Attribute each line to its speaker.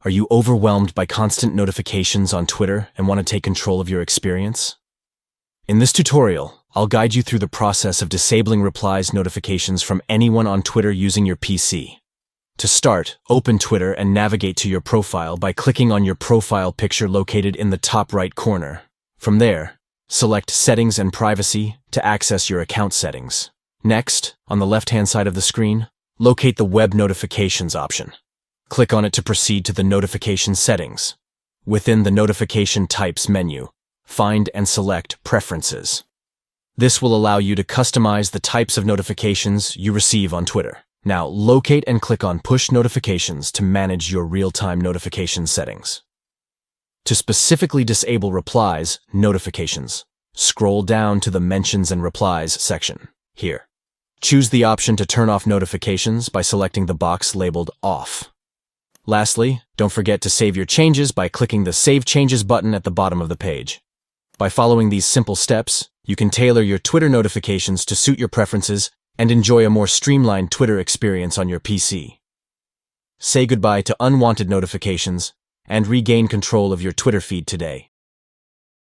Speaker 1: Are you overwhelmed by constant notifications on Twitter and want to take control of your experience? In this tutorial, I'll guide you through the process of disabling replies notifications from anyone on Twitter using your PC. To start, open Twitter and navigate to your profile by clicking on your profile picture located in the top right corner. From there, select Settings and Privacy to access your account settings. Next, on the left-hand side of the screen, locate the Web Notifications option. Click on it to proceed to the Notification settings. Within the Notification Types menu, find and select Preferences. This will allow you to customize the types of notifications you receive on Twitter. Now, locate and click on Push Notifications to manage your real-time notification settings. To specifically disable replies notifications, scroll down to the Mentions and Replies section. Here, choose the option to turn off notifications by selecting the box labeled Off. Lastly, don't forget to save your changes by clicking the Save Changes button at the bottom of the page. By following these simple steps, you can tailor your Twitter notifications to suit your preferences and enjoy a more streamlined Twitter experience on your PC. Say goodbye to unwanted notifications and regain control of your Twitter feed today.